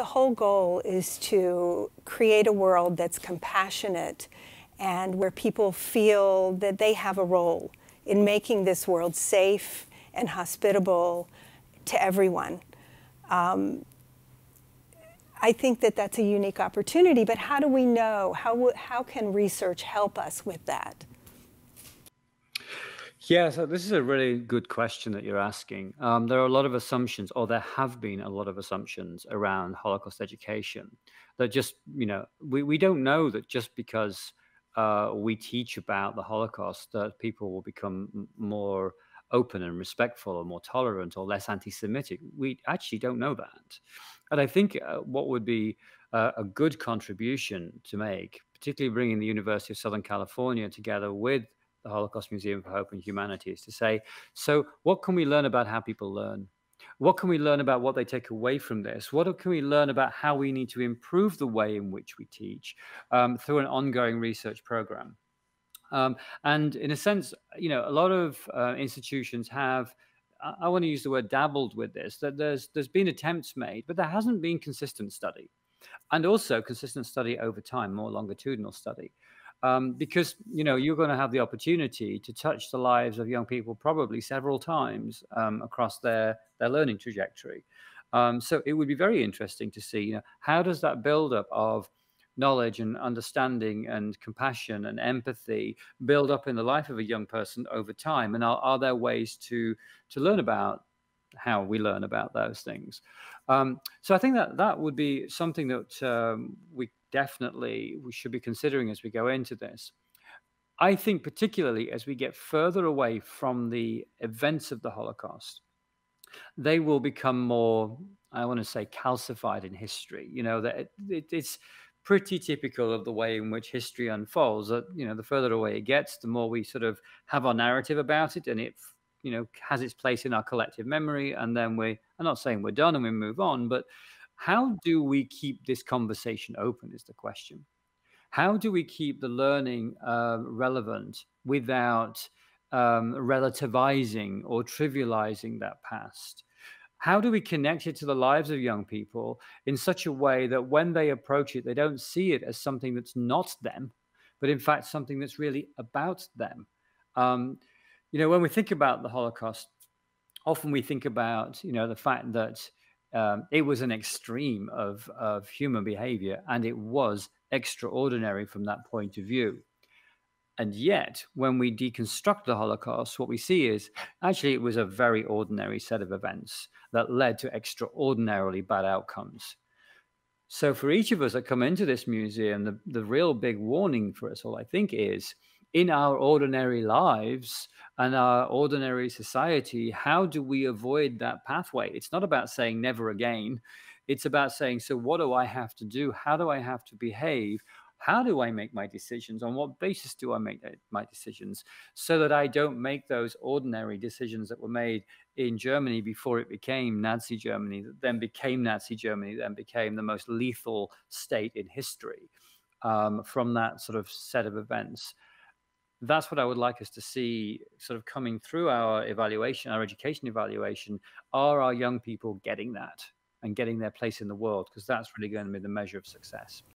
the whole goal is to create a world that's compassionate and where people feel that they have a role in making this world safe and hospitable to everyone. I think that that's a unique opportunity, but how do we know? How can research help us with that? Yeah, so this is a really good question that you're asking. There are a lot of assumptions, or there have been a lot of assumptions around Holocaust education that just, we don't know that just because we teach about the Holocaust, that people will become more open and respectful or more tolerant or less anti-Semitic. We actually don't know that. And I think what would be a good contribution to make, particularly bringing the University of Southern California together with the Holocaust Museum for Hope and Humanities, to say, so what can we learn about how people learn? What can we learn about what they take away from this? What can we learn about how we need to improve the way in which we teach through an ongoing research program? And in a sense, a lot of institutions have, I want to use the word dabbled with this, that there's been attempts made, but there hasn't been consistent study. And also consistent study over time, more longitudinal study. Because you're going to have the opportunity to touch the lives of young people probably several times across their learning trajectory. So it would be very interesting to see, how does that buildup of knowledge and understanding and compassion and empathy build up in the life of a young person over time, and are there ways to learn about how we learn about those things. So I think that that would be something that we should be considering as we go into this. I think particularly as we get further away from the events of the Holocaust, they will become more, I want to say, calcified in history. That it's pretty typical of the way in which history unfolds. That the further away it gets, the more we sort of have our narrative about it, and it has its place in our collective memory. And then I'm not saying we're done and we move on, but how do we keep this conversation open is the question. How do we keep the learning relevant without relativizing or trivializing that past? How do we connect it to the lives of young people in such a way that when they approach it, they don't see it as something that's not them, but in fact something that's really about them? Um, when we think about the Holocaust, often we think about, the fact that it was an extreme of human behavior, and it was extraordinary from that point of view. And yet, when we deconstruct the Holocaust, what we see is actually it was a very ordinary set of events that led to extraordinarily bad outcomes. So for each of us that come into this museum, the real big warning for us all, I think, is in our ordinary lives and our ordinary society, how do we avoid that pathway? It's not about saying never again. It's about saying, so what do I have to do? How do I have to behave? How do I make my decisions? On what basis do I make my decisions, so that I don't make those ordinary decisions that were made in Germany before it became Nazi Germany, that then became Nazi Germany, then became the most lethal state in history from that sort of set of events. That's what I would like us to see sort of coming through our evaluation, our education evaluation. Are our young people getting that and getting their place in the world? Because that's really going to be the measure of success.